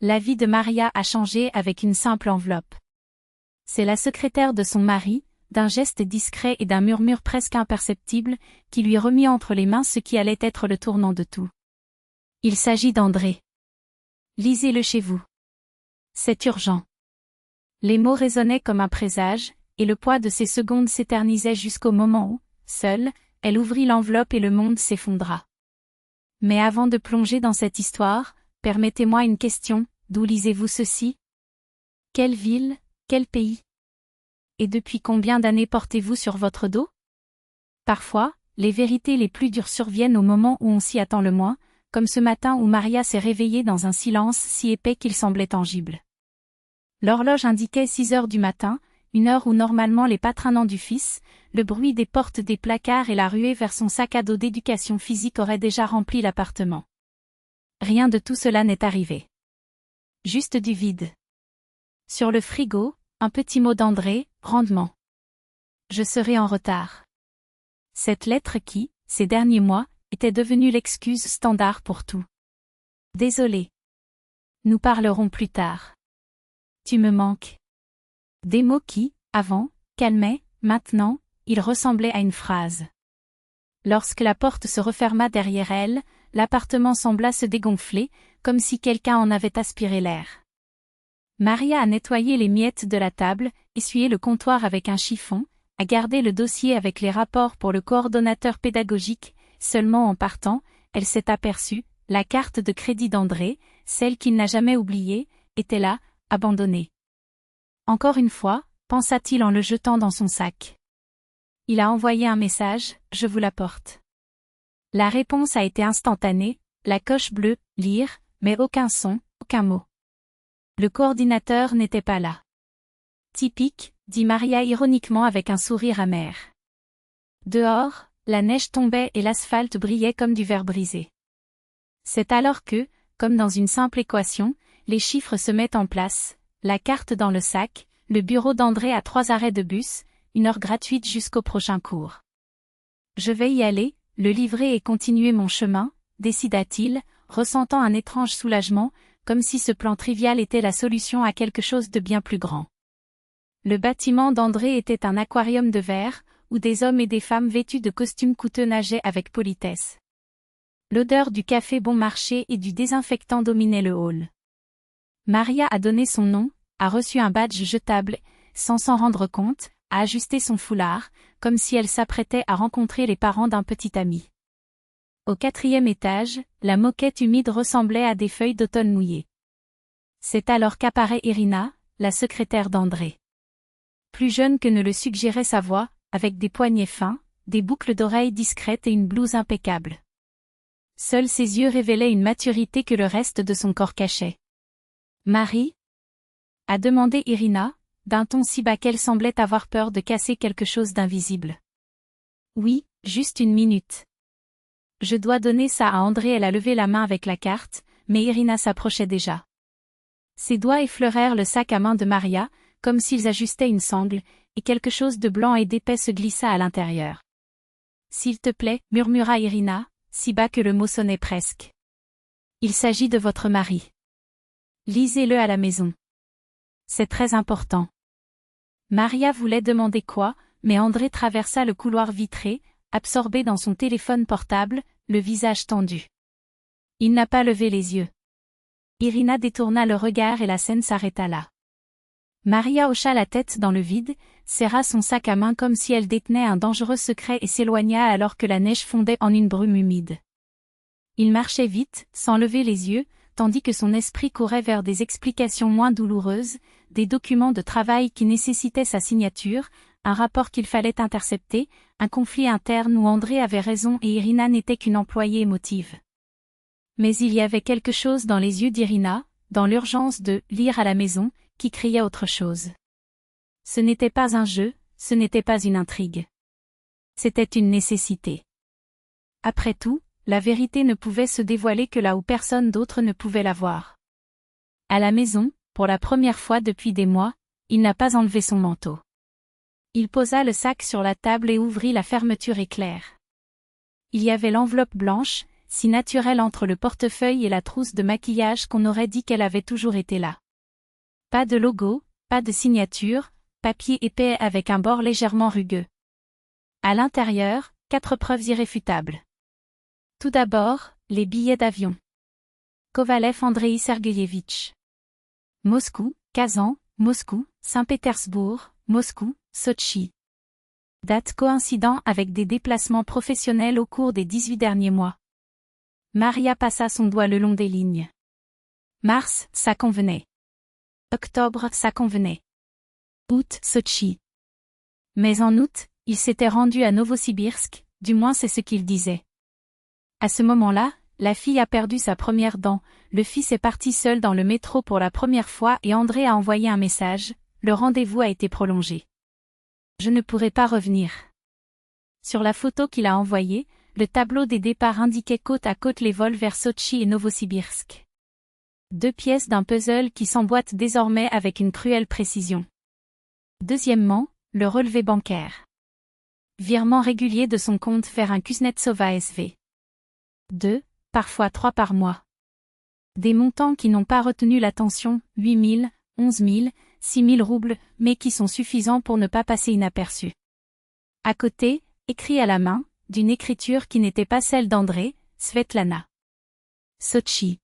La vie de Maria a changé avec une simple enveloppe. C'est la secrétaire de son mari, d'un geste discret et d'un murmure presque imperceptible, qui lui remit entre les mains ce qui allait être le tournant de tout. Il s'agit d'André. Lisez-le chez vous. C'est urgent. Les mots résonnaient comme un présage, et le poids de ces secondes s'éternisait jusqu'au moment où, seule, elle ouvrit l'enveloppe et le monde s'effondra. Mais avant de plonger dans cette histoire, permettez-moi une question, d'où lisez-vous ceci? Quelle ville, quel pays? Et depuis combien d'années portez-vous sur votre dos? Parfois, les vérités les plus dures surviennent au moment où on s'y attend le moins, comme ce matin où Maria s'est réveillée dans un silence si épais qu'il semblait tangible. L'horloge indiquait 6 heures du matin, une heure où normalement les patrins du fils, le bruit des portes des placards et la ruée vers son sac à dos d'éducation physique auraient déjà rempli l'appartement. Rien de tout cela n'est arrivé. Juste du vide. Sur le frigo, un petit mot d'André, rendement. Je serai en retard. Cette lettre qui, ces derniers mois, était devenue l'excuse standard pour tout. Désolé. Nous parlerons plus tard. Tu me manques. Des mots qui, avant, calmaient, maintenant, ils ressemblaient à une phrase. Lorsque la porte se referma derrière elle, l'appartement sembla se dégonfler, comme si quelqu'un en avait aspiré l'air. Maria a nettoyé les miettes de la table, essuyé le comptoir avec un chiffon, a gardé le dossier avec les rapports pour le coordonnateur pédagogique, seulement en partant, elle s'est aperçue, la carte de crédit d'André, celle qu'il n'a jamais oubliée, était là, abandonnée. Encore une fois, pensa-t-il en le jetant dans son sac. Il a envoyé un message, je vous l'apporte. La réponse a été instantanée, la coche bleue, lire, mais aucun son, aucun mot. Le coordinateur n'était pas là. Typique, dit Maria ironiquement avec un sourire amer. Dehors, la neige tombait et l'asphalte brillait comme du verre brisé. C'est alors que, comme dans une simple équation, les chiffres se mettent en place, la carte dans le sac, le bureau d'André à 3 arrêts de bus, 1 heure gratuite jusqu'au prochain cours. Je vais y aller, le livrer et continuer mon chemin, décida-t-il, ressentant un étrange soulagement, comme si ce plan trivial était la solution à quelque chose de bien plus grand. Le bâtiment d'André était un aquarium de verre, où des hommes et des femmes vêtus de costumes coûteux nageaient avec politesse. L'odeur du café bon marché et du désinfectant dominait le hall. Maria a donné son nom, a reçu un badge jetable, sans s'en rendre compte, a ajusté son foulard, comme si elle s'apprêtait à rencontrer les parents d'un petit ami. Au 4e étage, la moquette humide ressemblait à des feuilles d'automne mouillées. C'est alors qu'apparaît Irina, la secrétaire d'André. Plus jeune que ne le suggérait sa voix, avec des poignets fins, des boucles d'oreilles discrètes et une blouse impeccable. Seuls ses yeux révélaient une maturité que le reste de son corps cachait. « Marie ?» a demandé Irina, d'un ton si bas qu'elle semblait avoir peur de casser quelque chose d'invisible. « Oui, juste 1 minute. Je dois donner ça à André. » Elle a levé la main avec la carte, mais Irina s'approchait déjà. Ses doigts effleurèrent le sac à main de Maria, comme s'ils ajustaient une sangle, et quelque chose de blanc et d'épais se glissa à l'intérieur. « S'il te plaît, » murmura Irina, si bas que le mot sonnait presque. « Il s'agit de votre mari. Lisez-le à la maison. C'est très important. » Maria voulait demander quoi, mais André traversa le couloir vitré, absorbé dans son téléphone portable, le visage tendu. Il n'a pas levé les yeux. Irina détourna le regard et la scène s'arrêta là. Maria hocha la tête dans le vide, serra son sac à main comme si elle détenait un dangereux secret et s'éloigna alors que la neige fondait en une brume humide. Il marchait vite, sans lever les yeux, tandis que son esprit courait vers des explications moins douloureuses, des documents de travail qui nécessitaient sa signature, un rapport qu'il fallait intercepter, un conflit interne où André avait raison et Irina n'était qu'une employée émotive. Mais il y avait quelque chose dans les yeux d'Irina, dans l'urgence de « lire à la maison », qui criait autre chose. Ce n'était pas un jeu, ce n'était pas une intrigue. C'était une nécessité. Après tout, la vérité ne pouvait se dévoiler que là où personne d'autre ne pouvait la voir. À la maison, pour la première fois depuis des mois, il n'a pas enlevé son manteau. Il posa le sac sur la table et ouvrit la fermeture éclair. Il y avait l'enveloppe blanche, si naturelle entre le portefeuille et la trousse de maquillage qu'on aurait dit qu'elle avait toujours été là. Pas de logo, pas de signature, papier épais avec un bord légèrement rugueux. À l'intérieur, 4 preuves irréfutables. Tout d'abord, les billets d'avion. Kovalev Andrei Sergueyevitch. Moscou, Kazan, Moscou, Saint-Pétersbourg, Moscou, Sotchi. Date coïncidant avec des déplacements professionnels au cours des 18 derniers mois. Maria passa son doigt le long des lignes. Mars, ça convenait. Octobre, ça convenait. Août, Sotchi. Mais en août, il s'était rendu à Novosibirsk, du moins c'est ce qu'il disait. À ce moment-là, la fille a perdu sa première dent, le fils est parti seul dans le métro pour la première fois et André a envoyé un message, le rendez-vous a été prolongé. Je ne pourrai pas revenir. Sur la photo qu'il a envoyée, le tableau des départs indiquait côte à côte les vols vers Sotchi et Novosibirsk. 2 pièces d'un puzzle qui s'emboîtent désormais avec une cruelle précision. Deuxièmement, le relevé bancaire. Virement régulier de son compte vers un Kuznetsova SV. 2, parfois 3 par mois. Des montants qui n'ont pas retenu l'attention, 8 000, 11 000, 6 000 roubles, mais qui sont suffisants pour ne pas passer inaperçus. À côté, écrit à la main, d'une écriture qui n'était pas celle d'André, Svetlana. Sotchi.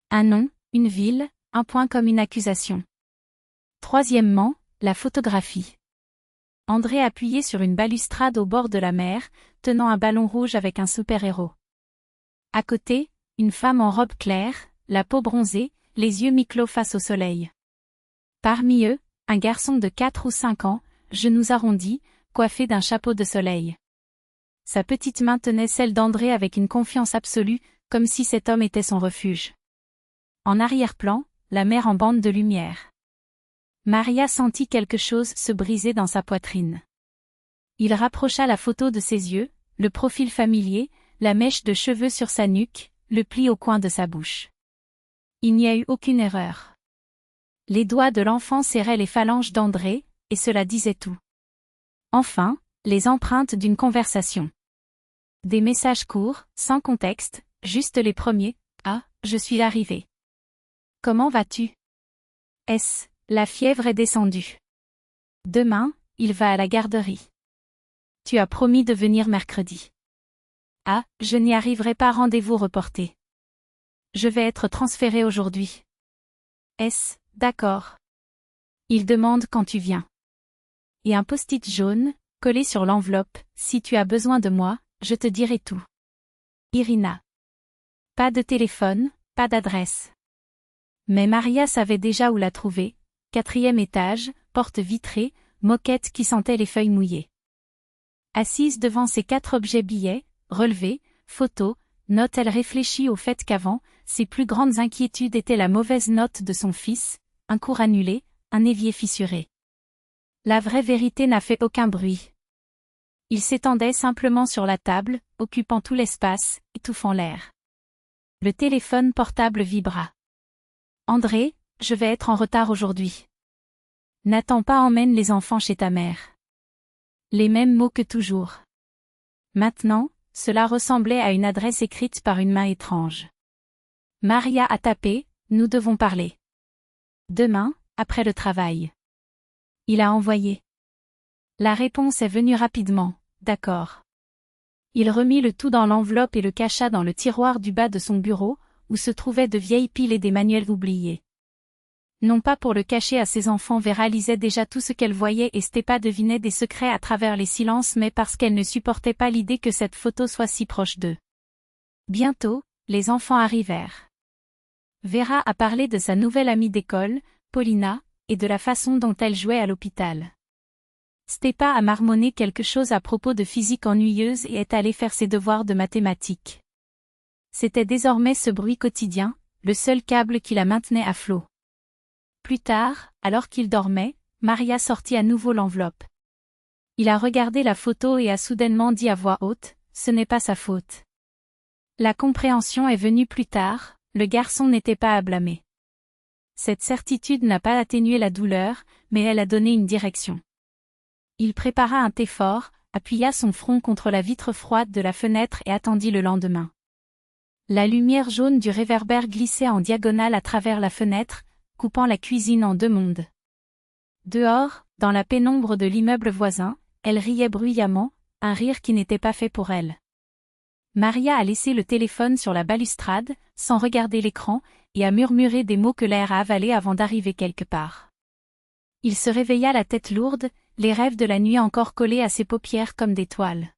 Un nom, une ville, un point comme une accusation. Troisièmement, la photographie. André appuyé sur une balustrade au bord de la mer, tenant un ballon rouge avec un super-héros. À côté, une femme en robe claire, la peau bronzée, les yeux mi-clos face au soleil. Parmi eux, un garçon de 4 ou 5 ans, genoux arrondis, coiffé d'un chapeau de soleil. Sa petite main tenait celle d'André avec une confiance absolue, comme si cet homme était son refuge. En arrière-plan, la mer en bande de lumière. Maria sentit quelque chose se briser dans sa poitrine. Il rapprocha la photo de ses yeux, le profil familier, la mèche de cheveux sur sa nuque, le pli au coin de sa bouche. Il n'y a eu aucune erreur. Les doigts de l'enfant serraient les phalanges d'André, et cela disait tout. Enfin, les empreintes d'une conversation. Des messages courts, sans contexte, juste les premiers. « Ah, je suis arrivé. Comment vas-tu ? La fièvre est descendue. Demain, il va à la garderie. Tu as promis de venir mercredi. Ah, je n'y arriverai pas, rendez-vous reporté. Je vais être transféré aujourd'hui. D'accord. Il demande quand tu viens. Et un post-it jaune, collé sur l'enveloppe, si tu as besoin de moi, je te dirai tout. Irina. Pas de téléphone, pas d'adresse. Mais Maria savait déjà où la trouver, 4e étage, porte vitrée, moquette qui sentait les feuilles mouillées. Assise devant ces 4 objets billets, relevés, photos, notes, elle réfléchit au fait qu'avant, ses plus grandes inquiétudes étaient la mauvaise note de son fils, un cours annulé, un évier fissuré. La vraie vérité n'a fait aucun bruit. Il s'étendait simplement sur la table, occupant tout l'espace, étouffant l'air. Le téléphone portable vibra. André, je vais être en retard aujourd'hui. N'attends pas, emmène les enfants chez ta mère. Les mêmes mots que toujours. Maintenant, cela ressemblait à une adresse écrite par une main étrange. Maria a tapé, nous devons parler. Demain, après le travail. Il a envoyé. La réponse est venue rapidement, d'accord. Il remit le tout dans l'enveloppe et le cacha dans le tiroir du bas de son bureau, où se trouvaient de vieilles piles et des manuels oubliés. Non pas pour le cacher à ses enfants, Vera lisait déjà tout ce qu'elle voyait et Stepa devinait des secrets à travers les silences, mais parce qu'elle ne supportait pas l'idée que cette photo soit si proche d'eux. Bientôt, les enfants arrivèrent. Vera a parlé de sa nouvelle amie d'école, Paulina, et de la façon dont elle jouait à l'hôpital. Stepa a marmonné quelque chose à propos de physique ennuyeuse et est allé faire ses devoirs de mathématiques. C'était désormais ce bruit quotidien, le seul câble qui la maintenait à flot. Plus tard, alors qu'il dormait, Maria sortit à nouveau l'enveloppe. Il a regardé la photo et a soudainement dit à voix haute, « Ce n'est pas sa faute. » La compréhension est venue plus tard, le garçon n'était pas à blâmer. Cette certitude n'a pas atténué la douleur, mais elle a donné une direction. Il prépara un thé fort, appuya son front contre la vitre froide de la fenêtre et attendit le lendemain. La lumière jaune du réverbère glissait en diagonale à travers la fenêtre, coupant la cuisine en deux mondes. Dehors, dans la pénombre de l'immeuble voisin, elle riait bruyamment, un rire qui n'était pas fait pour elle. Maria a laissé le téléphone sur la balustrade, sans regarder l'écran, et a murmuré des mots que l'air a avalés avant d'arriver quelque part. Il se réveilla la tête lourde, les rêves de la nuit encore collés à ses paupières comme des toiles.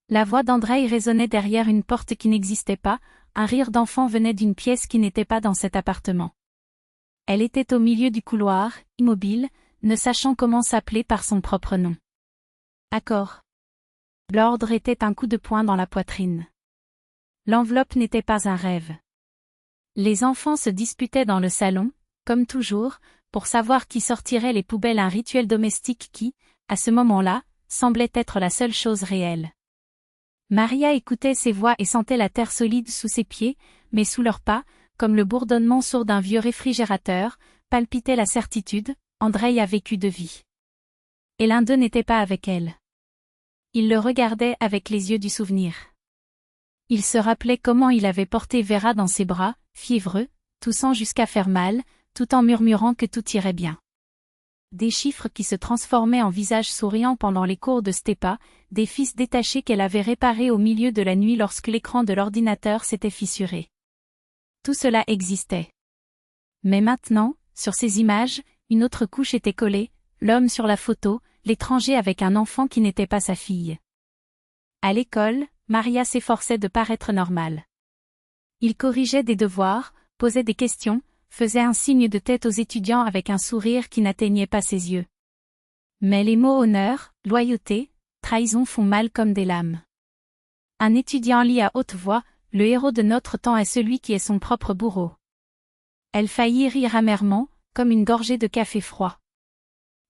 La voix d'Andreï résonnait derrière une porte qui n'existait pas, un rire d'enfant venait d'une pièce qui n'était pas dans cet appartement. Elle était au milieu du couloir, immobile, ne sachant comment s'appeler par son propre nom. Accord. L'ordre était un coup de poing dans la poitrine. L'enveloppe n'était pas un rêve. Les enfants se disputaient dans le salon, comme toujours, pour savoir qui sortirait les poubelles, un rituel domestique qui, à ce moment-là, semblait être la seule chose réelle. Maria écoutait ces voix et sentait la terre solide sous ses pieds, mais sous leurs pas, comme le bourdonnement sourd d'un vieux réfrigérateur, palpitait la certitude, Andreï a vécu de vie. Et l'un d'eux n'était pas avec elle. Il le regardait avec les yeux du souvenir. Il se rappelait comment il avait porté Vera dans ses bras, fiévreux, toussant jusqu'à faire mal, tout en murmurant que tout irait bien. Des chiffres qui se transformaient en visages souriants pendant les cours de Stepa, des fils détachés qu'elle avait réparés au milieu de la nuit lorsque l'écran de l'ordinateur s'était fissuré. Tout cela existait. Mais maintenant, sur ces images, une autre couche était collée, l'homme sur la photo, l'étranger avec un enfant qui n'était pas sa fille. À l'école, Maria s'efforçait de paraître normale. Il corrigeait des devoirs, posait des questions, faisait un signe de tête aux étudiants avec un sourire qui n'atteignait pas ses yeux. Mais les mots honneur, loyauté, trahison font mal comme des lames. Un étudiant lit à haute voix, le héros de notre temps est celui qui est son propre bourreau. Elle faillit rire amèrement, comme une gorgée de café froid.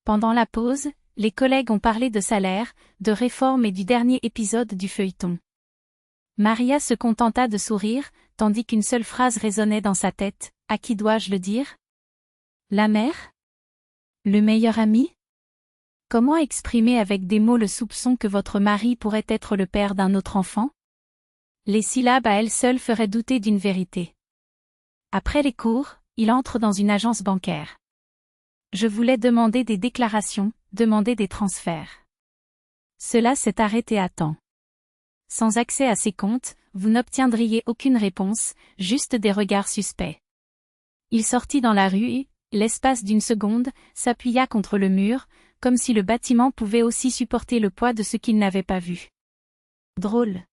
Pendant la pause, les collègues ont parlé de salaire, de réforme et du dernier épisode du feuilleton. Maria se contenta de sourire, tandis qu'une seule phrase résonnait dans sa tête. À qui dois-je le dire? La mère? Le meilleur ami? Comment exprimer avec des mots le soupçon que votre mari pourrait être le père d'un autre enfant? Les syllabes à elles seules feraient douter d'une vérité. Après les cours, il entre dans une agence bancaire. Je voulais demander des déclarations, demander des transferts. Cela s'est arrêté à temps. Sans accès à ses comptes, vous n'obtiendriez aucune réponse, juste des regards suspects. Il sortit dans la rue et, l'espace d'une seconde, s'appuya contre le mur, comme si le bâtiment pouvait aussi supporter le poids de ce qu'il n'avait pas vu. Drôle.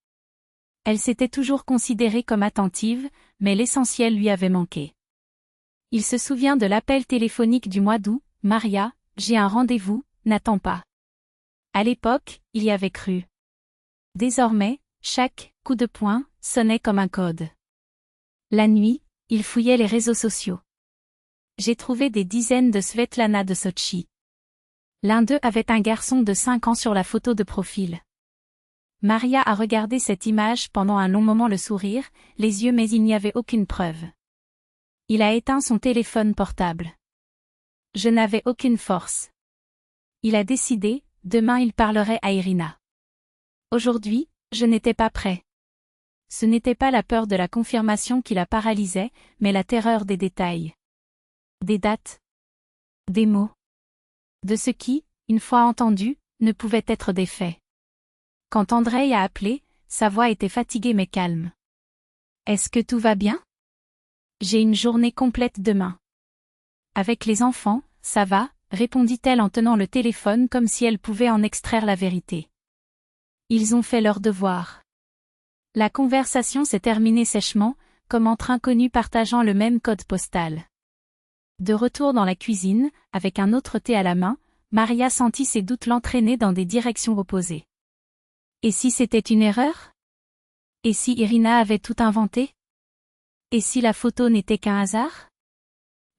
Elle s'était toujours considérée comme attentive, mais l'essentiel lui avait manqué. Il se souvient de l'appel téléphonique du mois d'août. « Maria, j'ai un rendez-vous, n'attends pas. » À l'époque, il y avait cru. Désormais, chaque coup de poing sonnait comme un code. La nuit, il fouillait les réseaux sociaux. J'ai trouvé des dizaines de Svetlana de Sotchi. L'un d'eux avait un garçon de 5 ans sur la photo de profil. Maria a regardé cette image pendant un long moment, le sourire, les yeux, mais il n'y avait aucune preuve. Il a éteint son téléphone portable. Je n'avais aucune force. Il a décidé, demain il parlerait à Irina. Aujourd'hui, je n'étais pas prêt. Ce n'était pas la peur de la confirmation qui la paralysait, mais la terreur des détails. Des dates. Des mots. De ce qui, une fois entendu, ne pouvait être des faits. Quand Andreï a appelé, sa voix était fatiguée mais calme. « Est-ce que tout va bien? J'ai une journée complète demain. » Avec les enfants, ça va, répondit-elle en tenant le téléphone comme si elle pouvait en extraire la vérité. Ils ont fait leur devoir. La conversation s'est terminée sèchement, comme entre inconnus partageant le même code postal. De retour dans la cuisine, avec un autre thé à la main, Maria sentit ses doutes l'entraîner dans des directions opposées. Et si c'était une erreur? Et si Irina avait tout inventé? Et si la photo n'était qu'un hasard?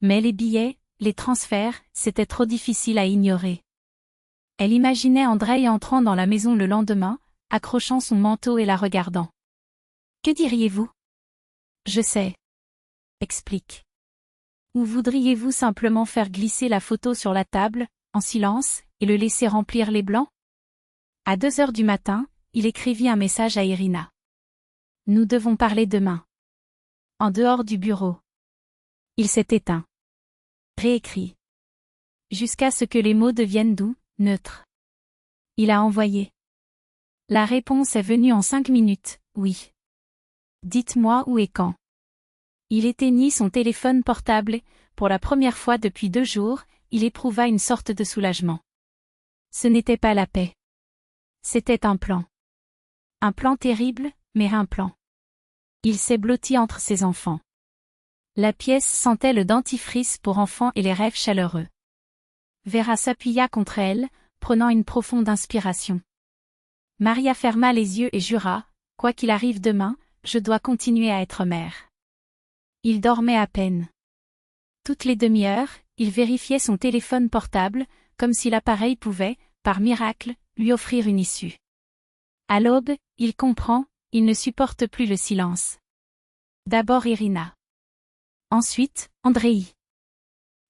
Mais les billets, les transferts, c'était trop difficile à ignorer. Elle imaginait Andreï entrant dans la maison le lendemain, accrochant son manteau et la regardant. Que diriez-vous? Je sais. Explique. Ou voudriez-vous simplement faire glisser la photo sur la table, en silence, et le laisser remplir les blancs? À 2 heures du matin, il écrivit un message à Irina. Nous devons parler demain. En dehors du bureau. Il s'est éteint. Réécrit. Jusqu'à ce que les mots deviennent doux, neutres. Il a envoyé. La réponse est venue en 5 minutes, oui. Dites-moi où et quand. Il éteignit son téléphone portable et, pour la première fois depuis 2 jours, il éprouva une sorte de soulagement. Ce n'était pas la paix. C'était un plan. Un plan terrible, mais un plan. Il s'est blotti entre ses enfants. La pièce sentait le dentifrice pour enfants et les rêves chaleureux. Vera s'appuya contre elle, prenant une profonde inspiration. Maria ferma les yeux et jura, quoi qu'il arrive demain, je dois continuer à être mère. Il dormait à peine. Toutes les demi-heures, il vérifiait son téléphone portable, comme si l'appareil pouvait, par miracle, lui offrir une issue. À l'aube, il comprend, il ne supporte plus le silence. D'abord Irina. Ensuite, Andreï.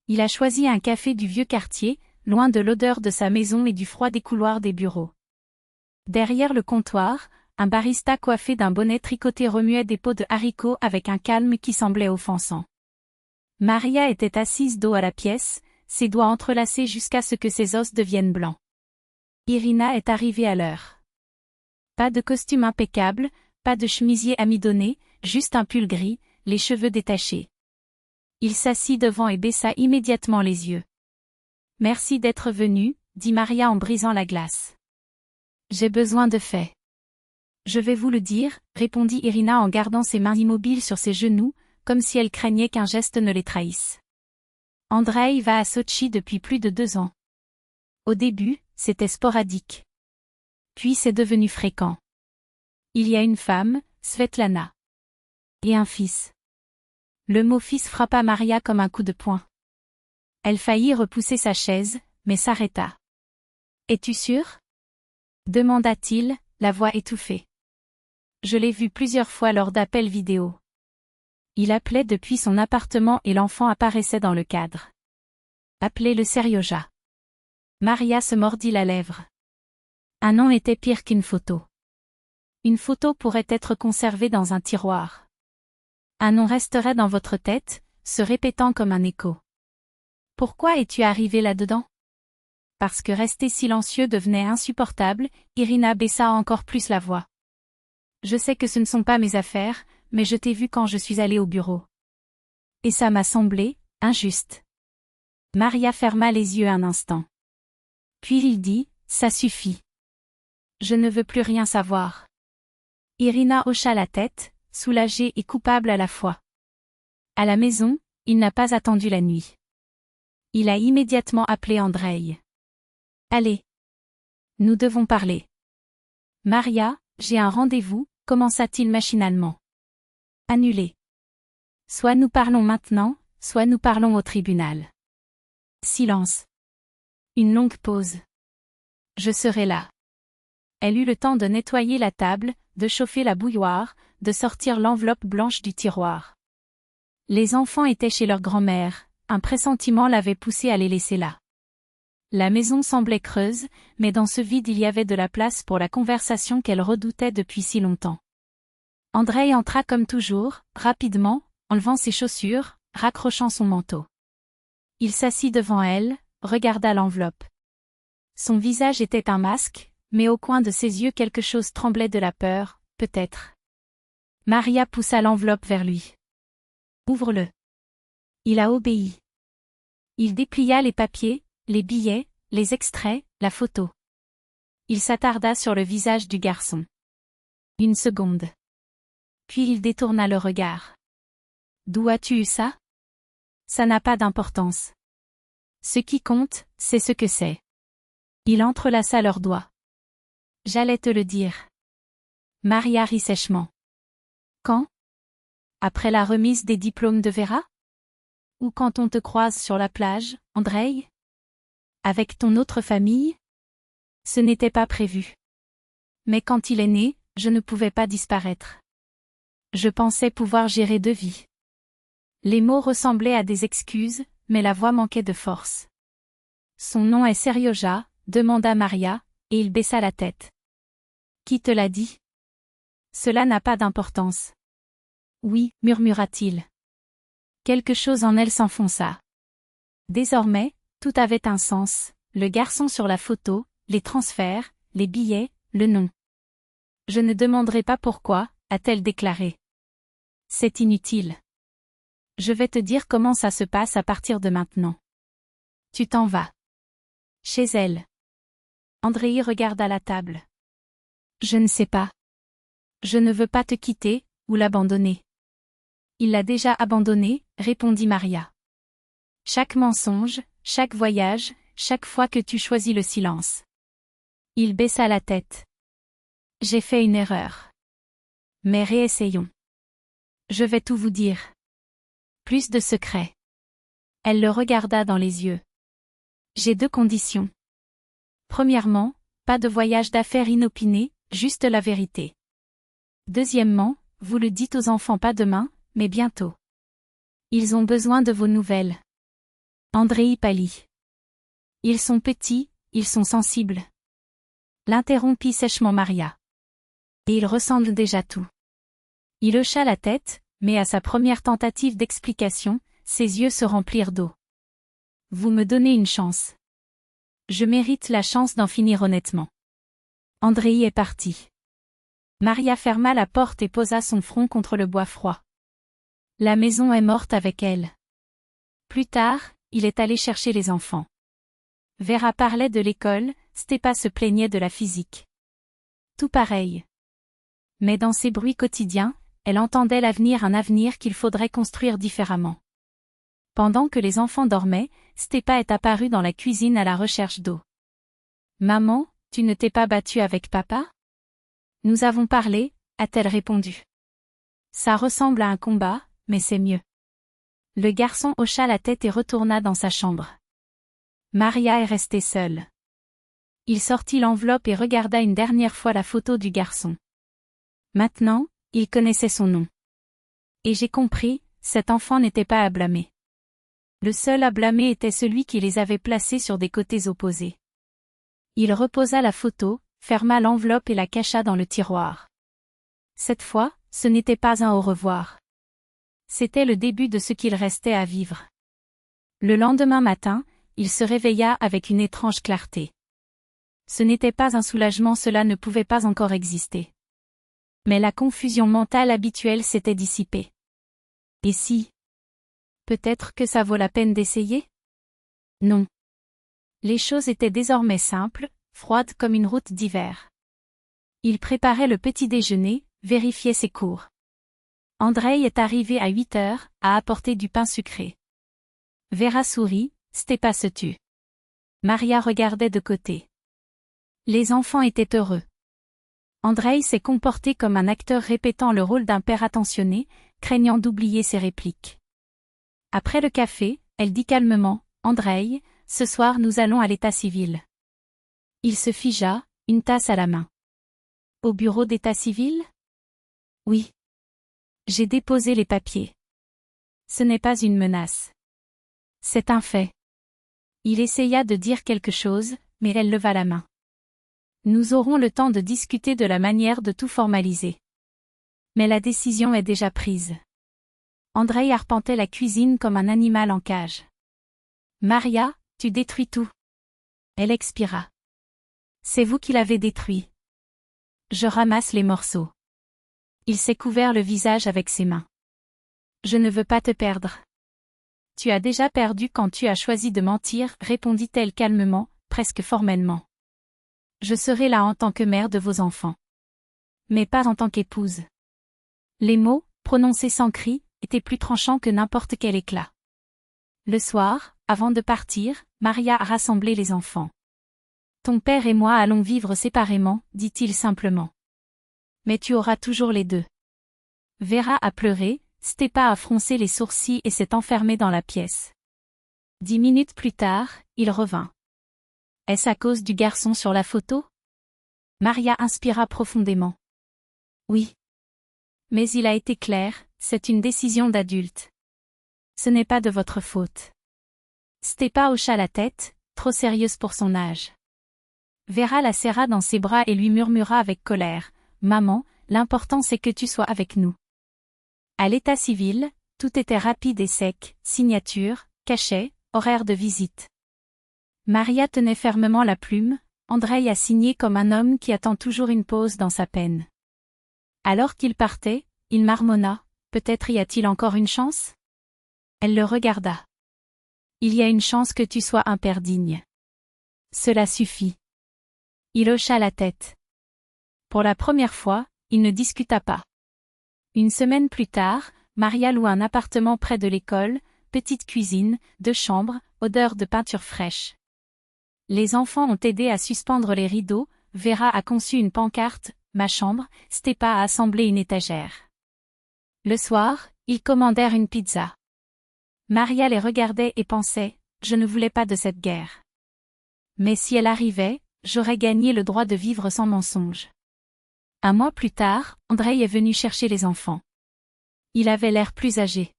Il a choisi un café du vieux quartier, loin de l'odeur de sa maison et du froid des couloirs des bureaux. Derrière le comptoir, un barista coiffé d'un bonnet tricoté remuait des pots de haricots avec un calme qui semblait offensant. Maria était assise dos à la pièce, ses doigts entrelacés jusqu'à ce que ses os deviennent blancs. Irina est arrivée à l'heure. Pas de costume impeccable, pas de chemisier amidonné, juste un pull gris, les cheveux détachés. Il s'assit devant et baissa immédiatement les yeux. « Merci d'être venu, dit Maria en brisant la glace. J'ai besoin de faits. Je vais vous le dire, répondit Irina en gardant ses mains immobiles sur ses genoux, comme si elle craignait qu'un geste ne les trahisse. Andreï va à Sotchi depuis plus de 2 ans. Au début, c'était sporadique. Puis c'est devenu fréquent. Il y a une femme, Svetlana. Et un fils. Le mot fils frappa Maria comme un coup de poing. Elle faillit repousser sa chaise, mais s'arrêta. Es-tu sûr? Demanda-t-il, la voix étouffée. Je l'ai vu plusieurs fois lors d'appels vidéo. Il appelait depuis son appartement et l'enfant apparaissait dans le cadre. Appelez-le Serioja. Maria se mordit la lèvre. Un nom était pire qu'une photo. Une photo pourrait être conservée dans un tiroir. Un nom resterait dans votre tête, se répétant comme un écho. Pourquoi es-tu arrivé là-dedans? Parce que rester silencieux devenait insupportable, Irina baissa encore plus la voix. Je sais que ce ne sont pas mes affaires, mais je t'ai vu quand je suis allée au bureau. Et ça m'a semblé injuste. Maria ferma les yeux un instant. Puis il dit, ça suffit. Je ne veux plus rien savoir. Irina hocha la tête, soulagée et coupable à la fois. À la maison, il n'a pas attendu la nuit. Il a immédiatement appelé Andreï. Allez. Nous devons parler. Maria, j'ai un rendez-vous, commença-t-il machinalement. Annulé. Soit nous parlons maintenant, soit nous parlons au tribunal. Silence. Une longue pause. Je serai là. Elle eut le temps de nettoyer la table, de chauffer la bouilloire, de sortir l'enveloppe blanche du tiroir. Les enfants étaient chez leur grand-mère, un pressentiment l'avait poussée à les laisser là. La maison semblait creuse, mais dans ce vide il y avait de la place pour la conversation qu'elle redoutait depuis si longtemps. Andreï entra comme toujours, rapidement, enlevant ses chaussures, raccrochant son manteau. Il s'assit devant elle, regarda l'enveloppe. Son visage était un masque, mais au coin de ses yeux quelque chose tremblait de la peur, peut-être. Maria poussa l'enveloppe vers lui. Ouvre-le. Il a obéi. Il déplia les papiers, les billets, les extraits, la photo. Il s'attarda sur le visage du garçon. 1 seconde. Puis il détourna le regard. D'où as-tu eu ça? Ça n'a pas d'importance. Ce qui compte, c'est ce que c'est. Il entrelaça leurs doigts. J'allais te le dire. Maria rit sèchement. Quand? Après la remise des diplômes de Vera? Ou quand on te croise sur la plage, Andreï? Avec ton autre famille? Ce n'était pas prévu. Mais quand il est né, je ne pouvais pas disparaître. Je pensais pouvoir gérer 2 vies. Les mots ressemblaient à des excuses, mais la voix manquait de force. Son nom est Serioja, demanda Maria, et il baissa la tête. Qui te l'a dit? Cela n'a pas d'importance. Oui, murmura-t-il. Quelque chose en elle s'enfonça. Désormais, tout avait un sens, le garçon sur la photo, les transferts, les billets, le nom. Je ne demanderai pas pourquoi, a-t-elle déclaré. C'est inutile. Je vais te dire comment ça se passe à partir de maintenant. Tu t'en vas. Chez elle. Andréi regarda la table. Je ne sais pas. Je ne veux pas te quitter, ou l'abandonner. Il l'a déjà abandonnée, répondit Maria. Chaque mensonge, chaque voyage, chaque fois que tu choisis le silence. Il baissa la tête. J'ai fait une erreur. Mais réessayons. Je vais tout vous dire. Plus de secrets. Elle le regarda dans les yeux. J'ai 2 conditions. Premièrement, pas de voyage d'affaires inopiné, juste la vérité. Deuxièmement, vous le dites aux enfants pas demain, mais bientôt. Ils ont besoin de vos nouvelles. Andréi pâlit. Ils sont petits, ils sont sensibles. L'interrompit sèchement Maria. Et ils ressentent déjà tout. Il hocha la tête, mais à sa première tentative d'explication, ses yeux se remplirent d'eau. Vous me donnez une chance. Je mérite la chance d'en finir honnêtement. Andréi est parti. Maria ferma la porte et posa son front contre le bois froid. La maison est morte avec elle. Plus tard, il est allé chercher les enfants. Vera parlait de l'école, Stepa se plaignait de la physique. Tout pareil. Mais dans ces bruits quotidiens, elle entendait l'avenir, un avenir qu'il faudrait construire différemment. Pendant que les enfants dormaient, Stepa est apparue dans la cuisine à la recherche d'eau. Maman, tu ne t'es pas battue avec papa? Nous avons parlé, a-t-elle répondu. Ça ressemble à un combat, mais c'est mieux. Le garçon hocha la tête et retourna dans sa chambre. Maria est restée seule. Il sortit l'enveloppe et regarda une dernière fois la photo du garçon. Maintenant, il connaissait son nom. Et j'ai compris, cet enfant n'était pas à blâmer. Le seul à blâmer était celui qui les avait placés sur des côtés opposés. Il reposa la photo, ferma l'enveloppe et la cacha dans le tiroir. Cette fois, ce n'était pas un au revoir. C'était le début de ce qu'il restait à vivre. Le lendemain matin, il se réveilla avec une étrange clarté. Ce n'était pas un soulagement, cela ne pouvait pas encore exister. Mais la confusion mentale habituelle s'était dissipée. Et si? Peut-être que ça vaut la peine d'essayer? Non. Les choses étaient désormais simples, froides comme une route d'hiver. Il préparait le petit déjeuner, vérifiait ses cours. Andréi est arrivé à 8 heures, a apporté du pain sucré. Vera sourit, Stepa se tut. Maria regardait de côté. Les enfants étaient heureux. Andréi s'est comporté comme un acteur répétant le rôle d'un père attentionné, craignant d'oublier ses répliques. Après le café, elle dit calmement, « Andréi, ce soir nous allons à l'état civil. » Il se figea, une tasse à la main. « Au bureau d'état civil ? » « Oui. J'ai déposé les papiers. » « Ce n'est pas une menace. C'est un fait. » Il essaya de dire quelque chose, mais elle leva la main. « Nous aurons le temps de discuter de la manière de tout formaliser. » Mais la décision est déjà prise. Andréi arpentait la cuisine comme un animal en cage. « Maria, tu détruis tout. » Elle expira. « C'est vous qui l'avez détruit. » Je ramasse les morceaux. Il s'est couvert le visage avec ses mains. « Je ne veux pas te perdre. » « Tu as déjà perdu quand tu as choisi de mentir, répondit-elle calmement, presque formellement. « Je serai là en tant que mère de vos enfants. Mais pas en tant qu'épouse. » Les mots, prononcés sans cri, étaient plus tranchants que n'importe quel éclat. Le soir, avant de partir, Maria a rassemblé les enfants. « Ton père et moi allons vivre séparément, dit-il simplement. Mais tu auras toujours les deux. » Vera a pleuré, Stepa a froncé les sourcils et s'est enfermé dans la pièce. 10 minutes plus tard, il revint. Est-ce à cause du garçon sur la photo? Maria inspira profondément. Oui. Mais il a été clair, c'est une décision d'adulte. Ce n'est pas de votre faute. Stepa hocha la tête, trop sérieuse pour son âge. Vera la serra dans ses bras et lui murmura avec colère. « Maman, l'important c'est que tu sois avec nous. À l'état civil, tout était rapide et sec, signature, cachet, horaire de visite. Maria tenait fermement la plume, Andreï a signé comme un homme qui attend toujours une pause dans sa peine. Alors qu'il partait, il marmonna, peut-être y a-t-il encore une chance? Elle le regarda. Il y a une chance que tu sois un père digne. Cela suffit. Il hocha la tête. Pour la première fois, il ne discuta pas. Une semaine plus tard, Maria loua un appartement près de l'école, petite cuisine, 2 chambres, odeur de peinture fraîche. Les enfants ont aidé à suspendre les rideaux, Vera a conçu une pancarte, ma chambre, Stepa a assemblé une étagère. Le soir, ils commandèrent une pizza. Maria les regardait et pensait, je ne voulais pas de cette guerre. Mais si elle arrivait, j'aurais gagné le droit de vivre sans mensonge. Un mois plus tard, Andreï est venu chercher les enfants. Il avait l'air plus âgé.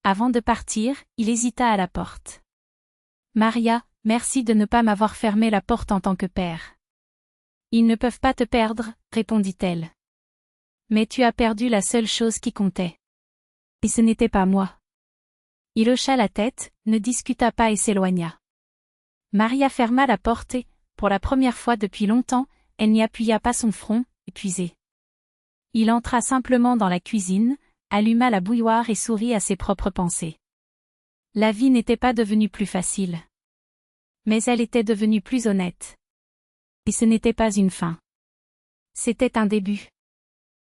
Avant de partir, il hésita à la porte. Maria, merci de ne pas m'avoir fermé la porte en tant que père. Ils ne peuvent pas te perdre, répondit-elle. Mais tu as perdu la seule chose qui comptait. Et ce n'était pas moi. Il hocha la tête, ne discuta pas et s'éloigna. Maria ferma la porte et, pour la première fois depuis longtemps, elle n'y appuya pas son front, épuisé. Il entra simplement dans la cuisine, alluma la bouilloire et sourit à ses propres pensées. La vie n'était pas devenue plus facile. Mais elle était devenue plus honnête. Et ce n'était pas une fin. C'était un début.